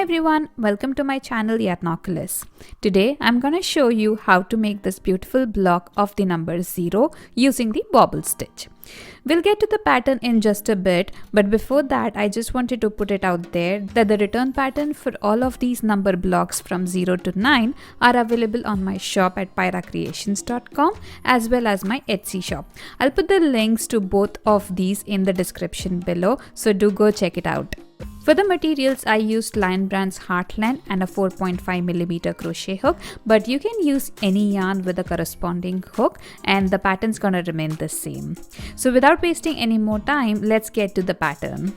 everyone, welcome to my channel Yarnoculus. Today I'm gonna show you how to make this beautiful block of the number 0 using the bobble stitch. We'll get to the pattern in just a bit, but before that I just wanted to put it out there that the return pattern for all of these number blocks from 0 to 9 are available on my shop at pyracreations.com as well as my Etsy shop. I'll put the links to both of these in the description below, so do go check it out. For the materials, I used Lion Brand's Heartland and a 4.5mm crochet hook, but you can use any yarn with a corresponding hook and the pattern's gonna remain the same. So without wasting any more time, let's get to the pattern.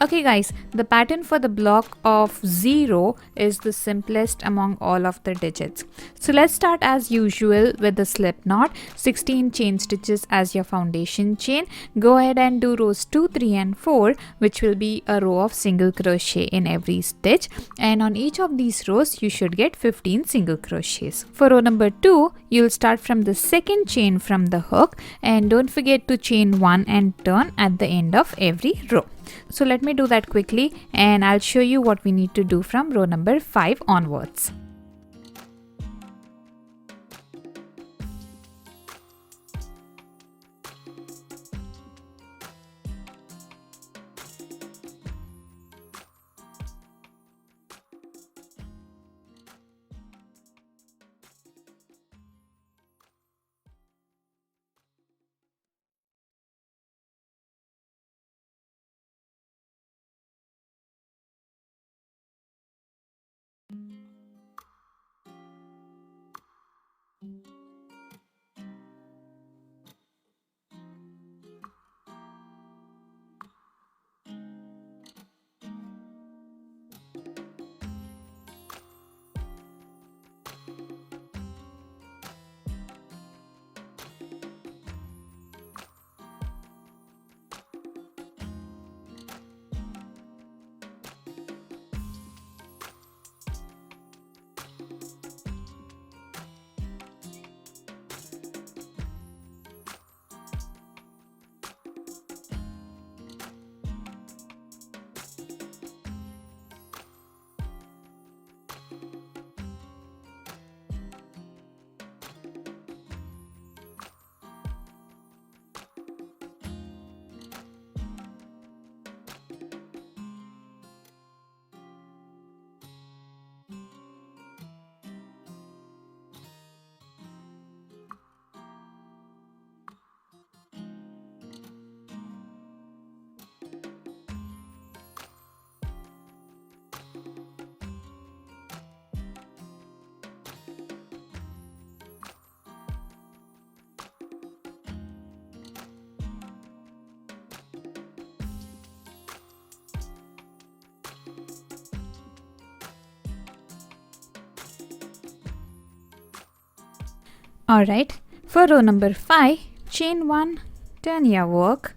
Okay guys, the pattern for the block of 0 is the simplest among all of the digits. So let's start as usual with the slip knot, 16 chain stitches as your foundation chain. Go ahead and do rows 2, 3 and 4, which will be a row of single crochet in every stitch, and on each of these rows you should get 15 single crochets. For row number 2, you'll start from the second chain from the hook, and don't forget to chain 1 and turn at the end of every row. So let me do that quickly and I'll show you what we need to do from row number 5 onwards. Alright, for row number 5, chain 1, turn your work,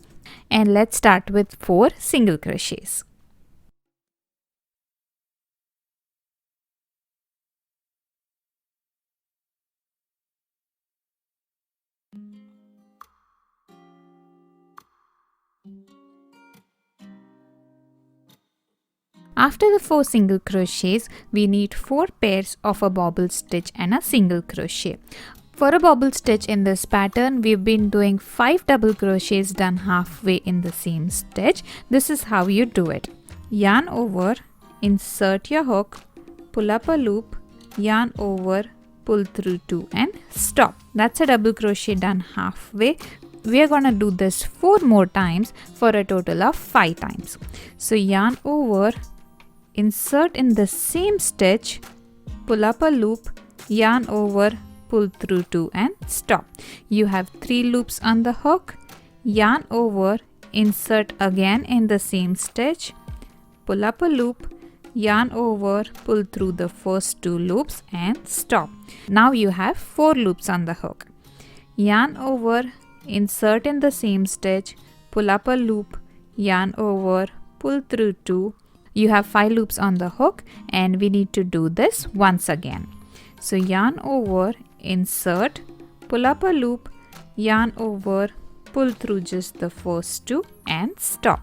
and let's start with 4 single crochets. After the 4 single crochets, we need 4 pairs of a bobble stitch and a single crochet. For a bobble stitch in this pattern, we've been doing 5 double crochets done halfway in the same stitch. This is how you do it. Yarn over, insert your hook, pull up a loop, yarn over, pull through 2 and stop. That's a double crochet done halfway. We are gonna do this 4 more times for a total of 5 times. So yarn over, insert in the same stitch, pull up a loop, yarn over, pull through 2 and stop. You have 3 loops on the hook, yarn over, insert again in the same stitch, pull up a loop, yarn over, pull through the first 2 loops and stop. Now you have 4 loops on the hook. Yarn over, insert in the same stitch, pull up a loop, yarn over, pull through 2. You have 5 loops on the hook and we need to do this once again. So yarn over, insert, pull up a loop, yarn over, pull through just the first 2 and stop.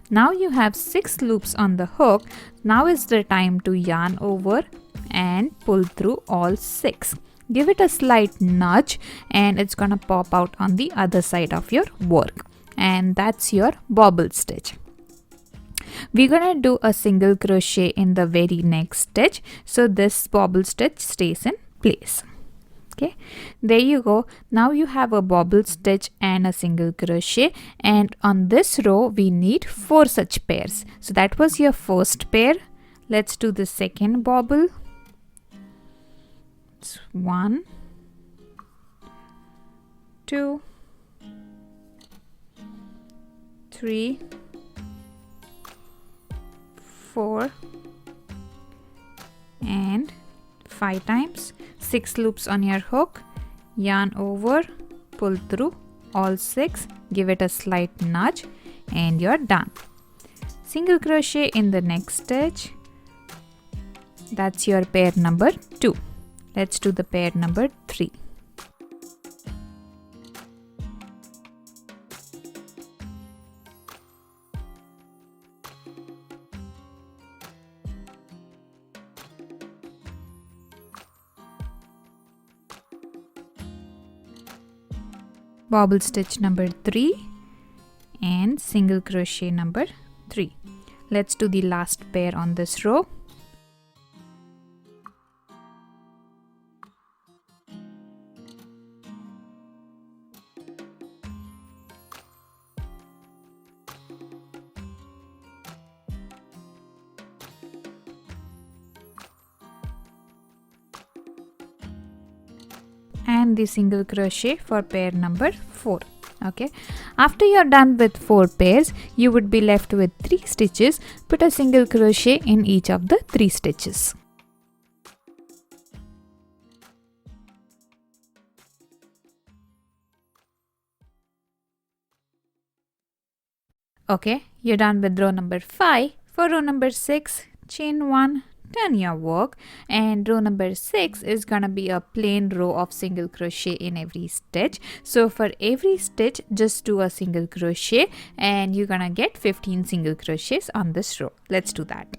Now you have 6 loops on the hook. Now is the time to yarn over and pull through all 6. Give it a slight nudge and it's gonna pop out on the other side of your work, and that's your bobble stitch. We're gonna do a single crochet in the very next stitch, so this bobble stitch stays in place. Okay, there you go. Now you have a bobble stitch and a single crochet, and on this row we need 4 such pairs. So that was your first pair. Let's do the second bobble. It's 1, 2, 3, 4 and 5 times. 6 loops on your hook, yarn over, pull through all 6, give it a slight nudge and you're done. Single crochet in the next stitch. That's your pair number 2. Let's do the pair number 3. Bobble stitch number 3 and single crochet number 3. Let's do the last pair on this row. And the single crochet for pair number 4. Okay, after you're done with 4 pairs, you would be left with 3 stitches. Put a single crochet in each of the 3 stitches. Okay, you're done with row number 5. For row number 6, chain 1, turn your work, and row number 6 is gonna be a plain row of single crochet in every stitch. So for every stitch, just do a single crochet and you're gonna get 15 single crochets on this row. Let's do that.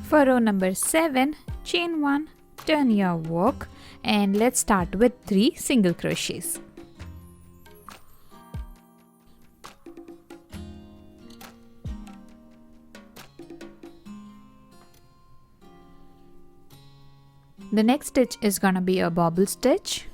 For row number 7, chain 1, turn your work, and let's start with 3 single crochets. The next stitch is gonna be a bobble stitch.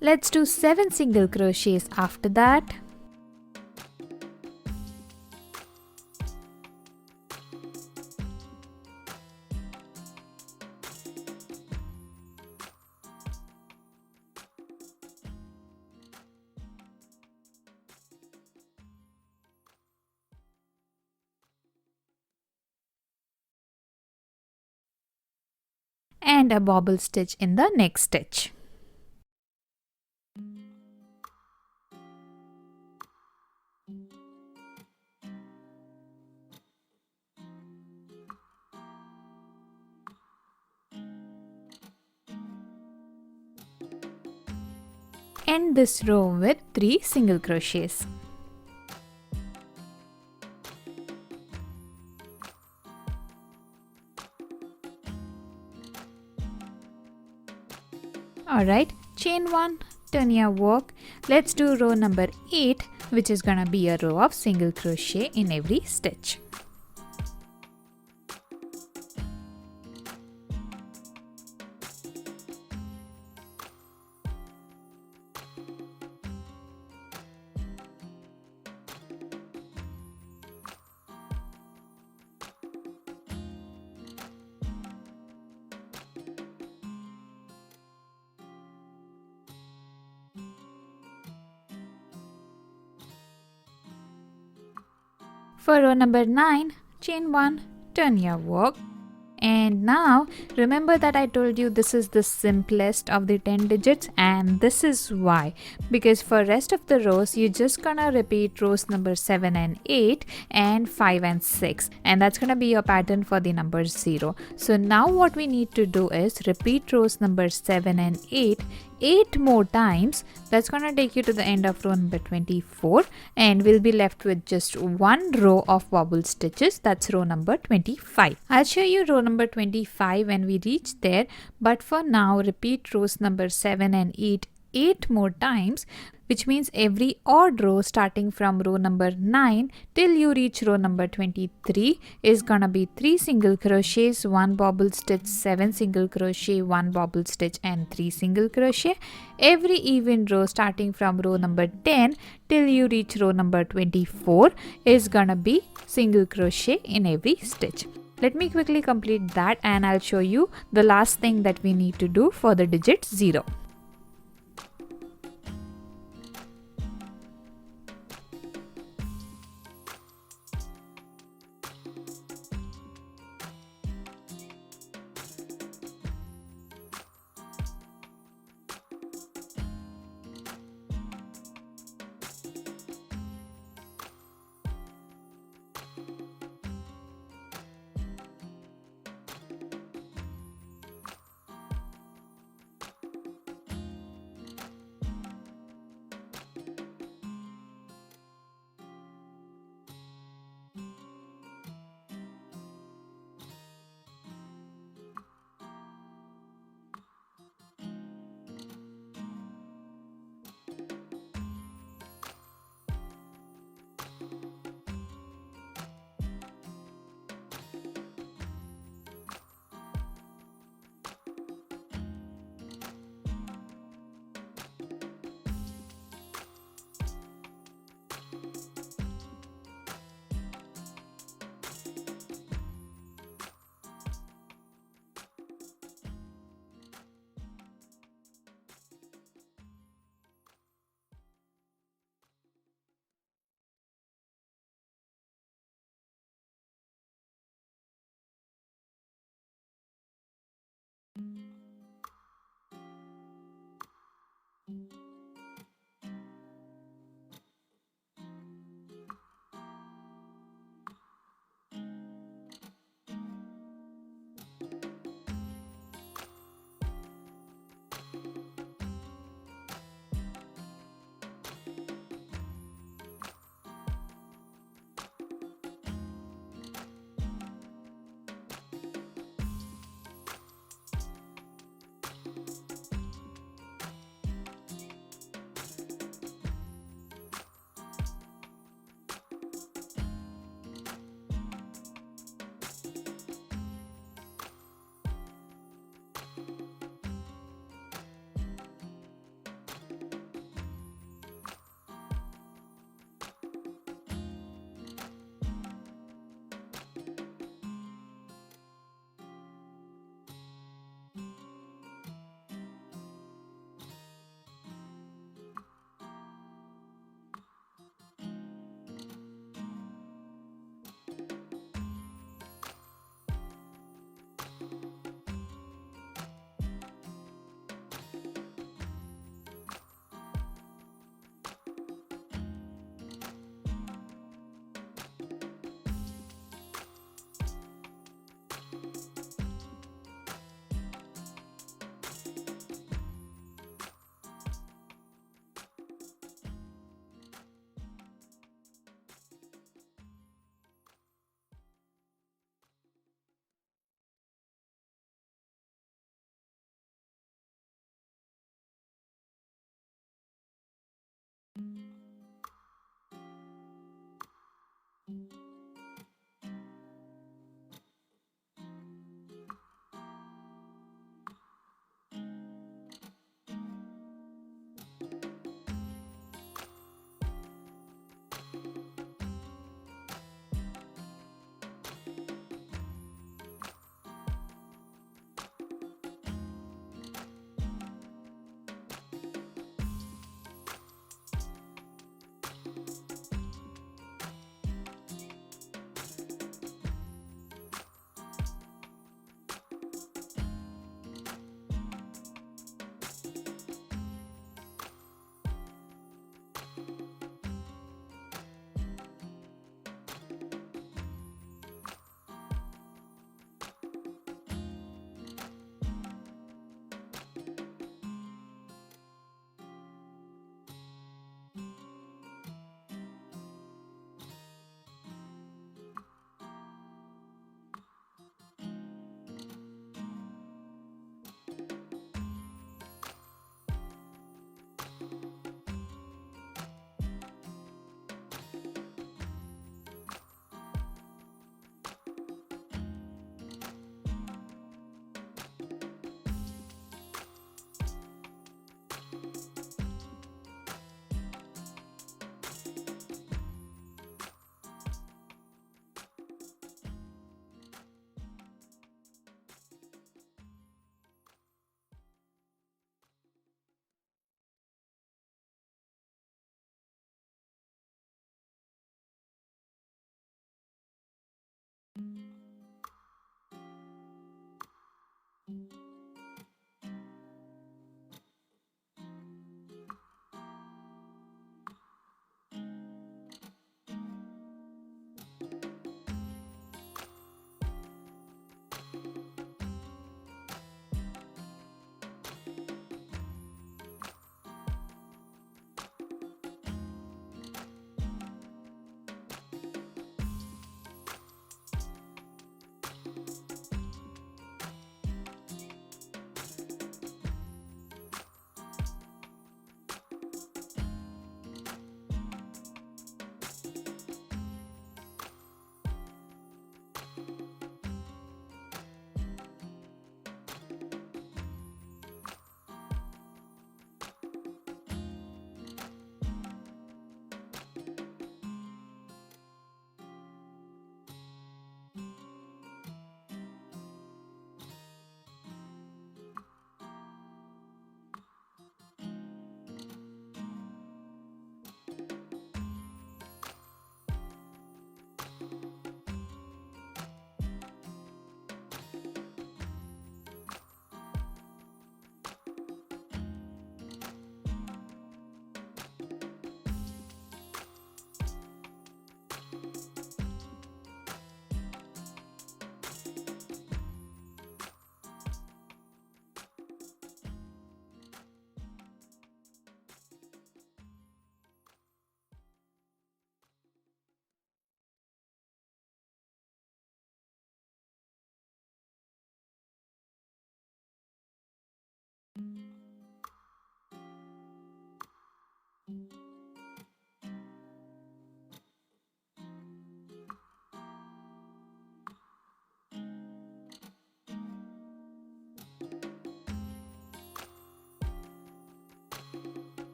Let's do 7 single crochets after that. And a bobble stitch in the next stitch. End this row with 3 single crochets. Alright, chain 1, turn your work. Let's do row number 8, which is gonna be a row of single crochet in every stitch. For row number 9, chain 1, turn your work. And now remember that I told you this is the simplest of the 10 digits, and this is why, because for rest of the rows you're just gonna repeat rows number 7 and 8 and 5 and 6, and that's gonna be your pattern for the number 0. So now what we need to do is repeat rows number 7 and 8 more times. That's gonna take you to the end of row number 24, and we'll be left with just one row of bobble stitches. That's row number 25. I'll show you row number 25 when we reach there, but for now repeat rows number 7 and 8 more times, which means every odd row starting from row number 9 till you reach row number 23 is gonna be 3 single crochets, 1 bobble stitch, 7 single crochet, 1 bobble stitch and 3 single crochet. Every even row starting from row number 10 till you reach row number 24 is gonna be single crochet in every stitch. Let me quickly complete that and I'll show you the last thing that we need to do for the digit 0.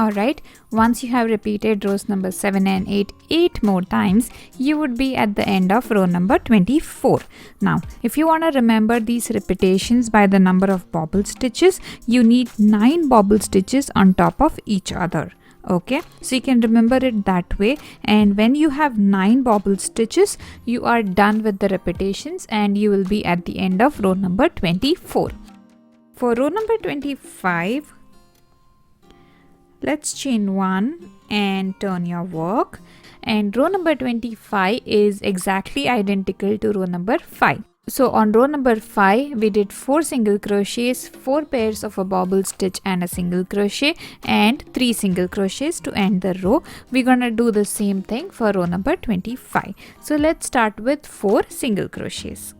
Alright, once you have repeated rows number 7 and 8 more times, you would be at the end of row number 24. Now, if you want to remember these repetitions by the number of bobble stitches, you need 9 bobble stitches on top of each other. Okay, so you can remember it that way, and when you have 9 bobble stitches, you are done with the repetitions and you will be at the end of row number 24. For row number 25, let's chain 1 and turn your work, and row number 25 is exactly identical to row number 5. So on row number 5 we did 4 single crochets, 4 pairs of a bobble stitch and a single crochet, and 3 single crochets to end the row. We're gonna do the same thing for row number 25. So let's start with 4 single crochets.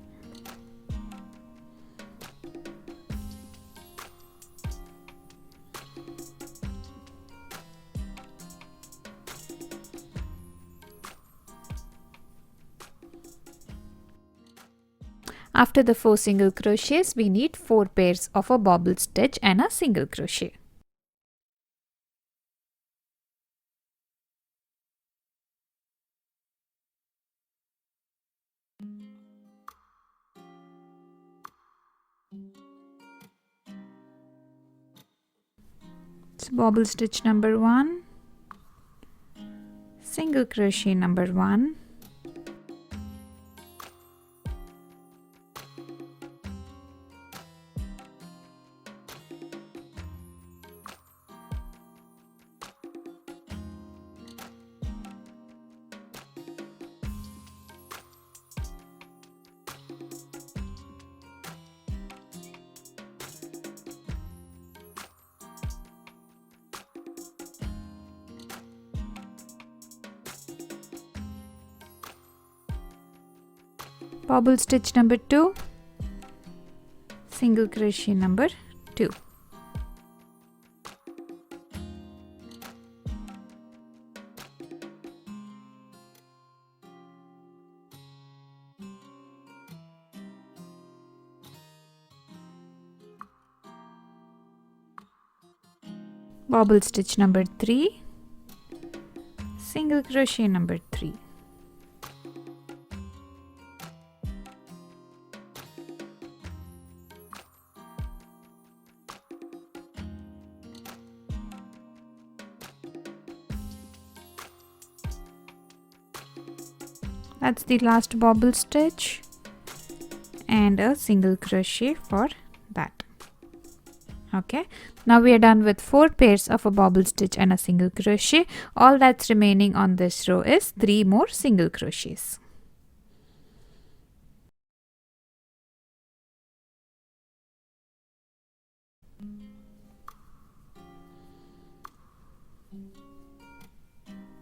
After the 4 single crochets, we need 4 pairs of a bobble stitch and a single crochet. So bobble stitch number 1, single crochet number 1, bobble stitch number 2, single crochet number 2. Bobble stitch number 3, single crochet number 3. That's the last bobble stitch and a single crochet for that. Okay, now we are done with 4 pairs of a bobble stitch and a single crochet. All that's remaining on this row is 3 more single crochets.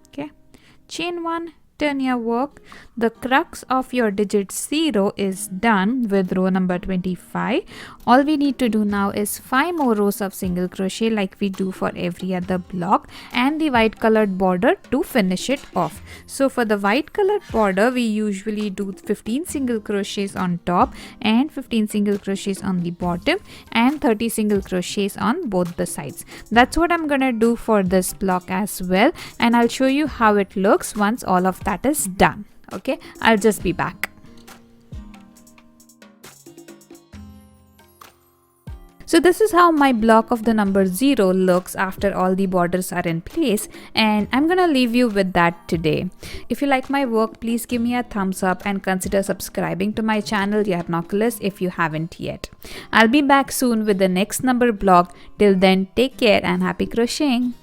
Okay, chain 1, turn your work. The crux of your digit 0 is done with row number 25. All we need to do now is 5 more rows of single crochet like we do for every other block, and the white colored border to finish it off. So for the white colored border, we usually do 15 single crochets on top and 15 single crochets on the bottom and 30 single crochets on both the sides. That's what I'm gonna do for this block as well, and I'll show you how it looks once all of that is done. Okay, I'll just be back. So this is how my block of the number 0 looks after all the borders are in place, and I'm gonna leave you with that today. If you like my work, please give me a thumbs up and consider subscribing to my channel Yarnoculus if you haven't yet. I'll be back soon with the next number block. Till then, take care and happy crocheting.